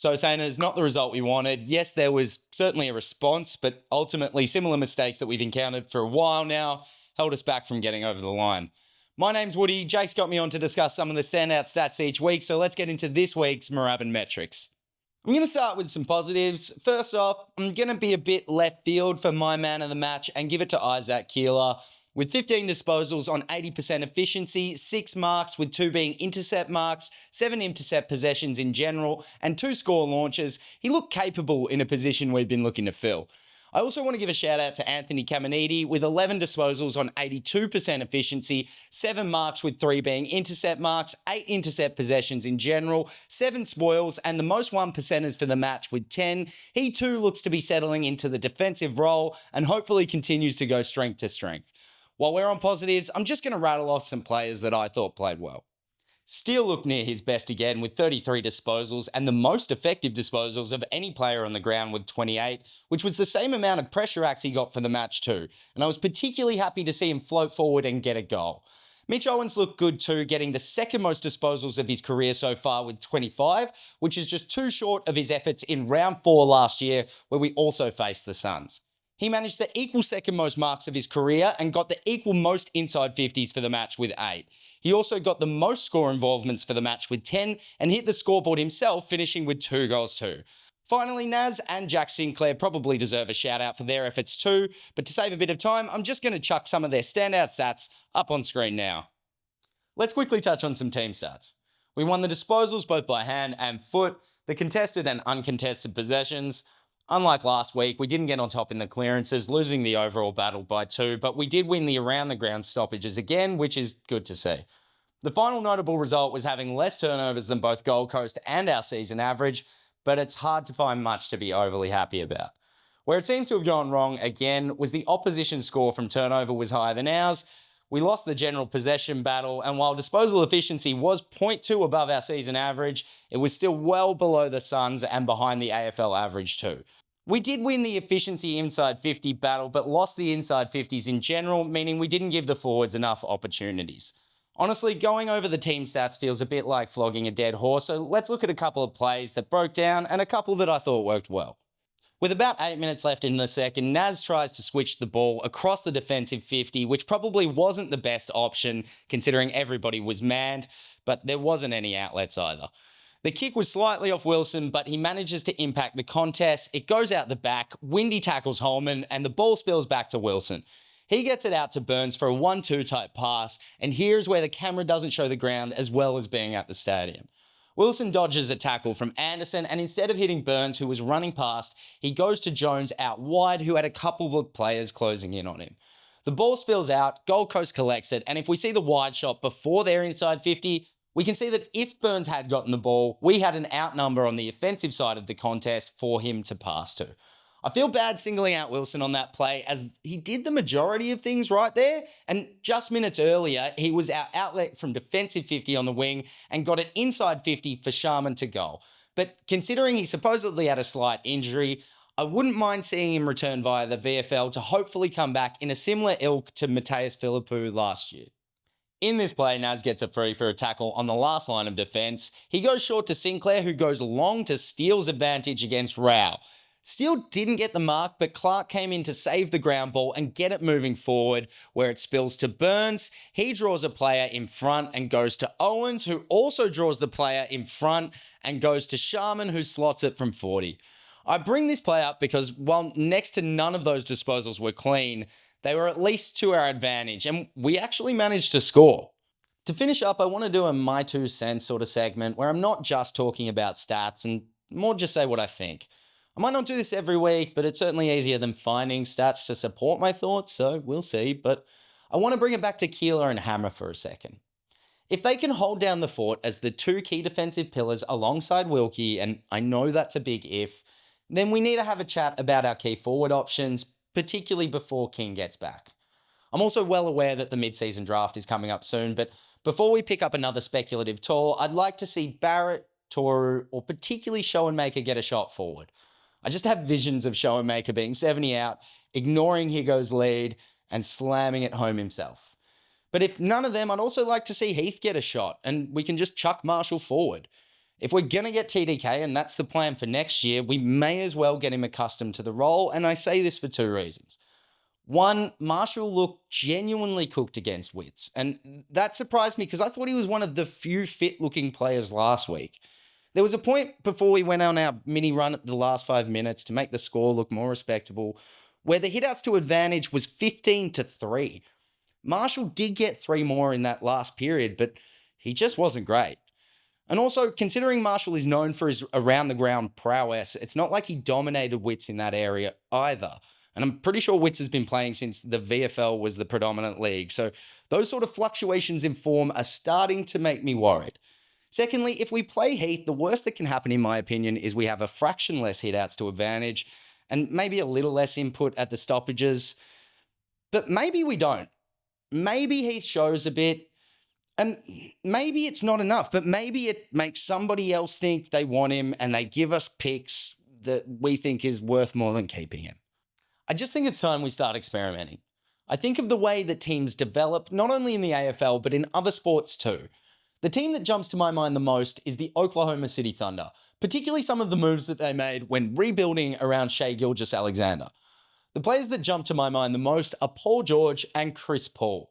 So saying it's not the result we wanted. Yes, there was certainly a response, but ultimately similar mistakes that we've encountered for a while now held us back from getting over the line. My name's Woody. Jake's got me on to discuss some of the standout stats each week, so let's get into this week's Moorabbin metrics. I'm going to start with some positives. First off, I'm going to be a bit left field for my man of the match and give it to St Kilda. With 15 disposals on 80% efficiency, 6 marks with 2 being intercept marks, 7 intercept possessions in general, and 2 score launches, he looked capable in a position we've been looking to fill. I also want to give a shout out to Anthony Caminiti with 11 disposals on 82% efficiency, 7 marks with 3 being intercept marks, 8 intercept possessions in general, 7 spoils, and the most 1%ers for the match with 10. He too looks to be settling into the defensive role and hopefully continues to go strength to strength. While we're on positives, I'm just going to rattle off some players that I thought played well. Steele looked near his best again with 33 disposals and the most effective disposals of any player on the ground with 28, which was the same amount of pressure acts he got for the match too, and I was particularly happy to see him float forward and get a goal. Mitch Owens looked good too, getting the second most disposals of his career so far with 25, which is just 2 short of his efforts in round 4 last year where we also faced the Suns. He managed the equal second most marks of his career and got the equal most inside 50s for the match with 8. He also got the most score involvements for the match with 10 and hit the scoreboard himself, finishing with 2 goals too. Finally, Naz and Jack Sinclair probably deserve a shout out for their efforts too, but to save a bit of time, I'm just going to chuck some of their standout stats up on screen now. Let's quickly touch on some team stats. We won the disposals both by hand and foot, the contested and uncontested possessions. Unlike last week, we didn't get on top in the clearances, losing the overall battle by 2, but we did win the around the ground stoppages again, which is good to see. The final notable result was having less turnovers than both Gold Coast and our season average, but it's hard to find much to be overly happy about. Where it seems to have gone wrong again was the opposition score from turnover was higher than ours. We lost the general possession battle, and while disposal efficiency was 0.2 above our season average, it was still well below the Suns and behind the AFL average too. We did win the efficiency inside 50 battle, but lost the inside 50s in general, meaning we didn't give the forwards enough opportunities. Honestly, going over the team stats feels a bit like flogging a dead horse, so let's look at a couple of plays that broke down and a couple that I thought worked well. With about 8 minutes left in the second, Naz tries to switch the ball across the defensive 50, which probably wasn't the best option considering everybody was manned, but there wasn't any outlets either. The kick was slightly off Wilson, but he manages to impact the contest. It goes out the back, Windy tackles Holman, and the ball spills back to Wilson. He gets it out to Burns for a 1-2 type pass, and here's where the camera doesn't show the ground as well as being at the stadium. Wilson dodges a tackle from Anderson, and instead of hitting Burns, who was running past, he goes to Jones out wide, who had a couple of players closing in on him. The ball spills out, Gold Coast collects it, and if we see the wide shot before they're inside 50, we can see that if Burns had gotten the ball, we had an outnumber on the offensive side of the contest for him to pass to. I feel bad singling out Wilson on that play as he did the majority of things right there, and just minutes earlier, he was our outlet from defensive 50 on the wing and got it inside 50 for Sharman to goal. But considering he supposedly had a slight injury, I wouldn't mind seeing him return via the VFL to hopefully come back in a similar ilk to Mateus Philippou last year. In this play, Naz gets a free for a tackle on the last line of defence. He goes short to Sinclair, who goes long to Steele's advantage against Rao. Steele didn't get the mark, but Clark came in to save the ground ball and get it moving forward, where it spills to Burns. He draws a player in front and goes to Owens, who also draws the player in front and goes to Sharman, who slots it from 40. I bring this play up because while next to none of those disposals were clean, they were at least to our advantage, and we actually managed to score. To finish up, I want to do a my 2 cents sort of segment where I'm not just talking about stats and more just say what I think. I might not do this every week, but it's certainly easier than finding stats to support my thoughts, so we'll see. But I want to bring it back to Keeler and Hammer for a second. If they can hold down the fort as the 2 key defensive pillars alongside Wilkie, and I know that's a big if, then we need to have a chat about our key forward options, particularly before King gets back. I'm also well aware that the mid-season draft is coming up soon, but before we pick up another speculative tour, I'd like to see Barrett, Toru, or particularly Schoenmaker get a shot forward. I just have visions of Schoenmaker being 70 out, ignoring Higo's lead, and slamming it home himself. But if none of them, I'd also like to see Heath get a shot, and we can just chuck Marshall forward. If we're going to get TDK, and that's the plan for next year, we may as well get him accustomed to the role, and I say this for two reasons. One, Marshall looked genuinely cooked against Wits, and that surprised me because I thought he was one of the few fit-looking players last week. There was a point before we went on our mini run at the last 5 minutes to make the score look more respectable, where the hitouts to advantage was 15-3. Marshall did get 3 more in that last period, but he just wasn't great. And also, considering Marshall is known for his around-the-ground prowess, it's not like he dominated Wits in that area either. And I'm pretty sure Wits has been playing since the VFL was the predominant league, so those sort of fluctuations in form are starting to make me worried. Secondly, if we play Heath, the worst that can happen, in my opinion, is we have a fraction less hitouts to advantage and maybe a little less input at the stoppages. But maybe we don't. Maybe Heath shows a bit, and maybe it's not enough, but maybe it makes somebody else think they want him and they give us picks that we think is worth more than keeping him. I just think it's time we start experimenting. I think of the way that teams develop, not only in the AFL, but in other sports too. The team that jumps to my mind the most is the Oklahoma City Thunder, particularly some of the moves that they made when rebuilding around Shai Gilgeous-Alexander. The players that jump to my mind the most are Paul George and Chris Paul.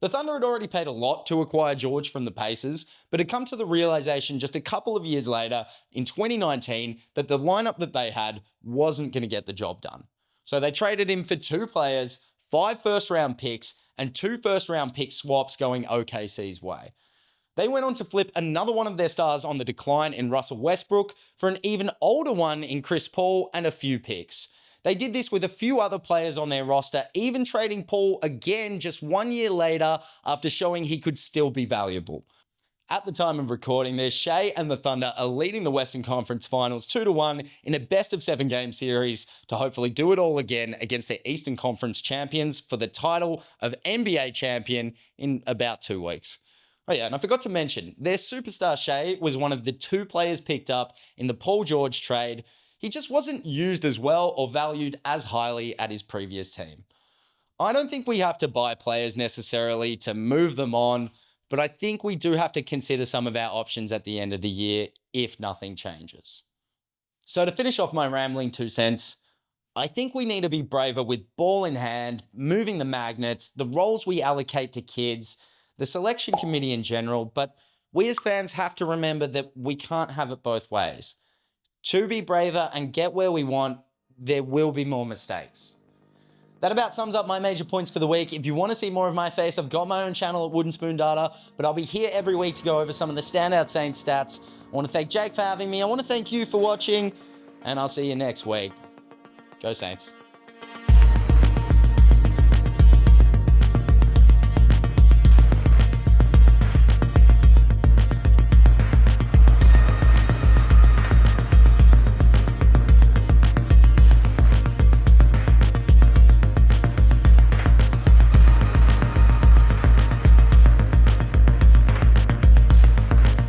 The Thunder had already paid a lot to acquire George from the Pacers, but had come to the realization just a couple of years later, in 2019, that the lineup that they had wasn't going to get the job done. So they traded him for 2 players, 5 first-round picks, and 2 first-round pick swaps going OKC's way. They went on to flip another one of their stars on the decline in Russell Westbrook for an even older one in Chris Paul and a few picks. They did this with a few other players on their roster, even trading Paul again just 1 year later after showing he could still be valuable. At the time of recording this, Shai and the Thunder are leading the Western Conference Finals 2-1 in a best-of-7 game series to hopefully do it all again against their Eastern Conference champions for the title of NBA champion in about 2 weeks. Oh yeah, and I forgot to mention, their superstar Shai was one of the 2 players picked up in the Paul George trade. He just wasn't used as well or valued as highly at his previous team. I don't think we have to buy players necessarily to move them on, but I think we do have to consider some of our options at the end of the year if nothing changes. So to finish off my rambling 2 cents, I think we need to be braver with ball in hand, moving the magnets, the roles we allocate to kids, the selection committee in general, but we as fans have to remember that we can't have it both ways. To be braver and get where we want, there will be more mistakes. That about sums up my major points for the week. If you want to see more of my face, I've got my own channel at Wooden Spoon Data, but I'll be here every week to go over some of the standout Saints stats. I want to thank Jake for having me. I want to thank you for watching, and I'll see you next week. Go Saints.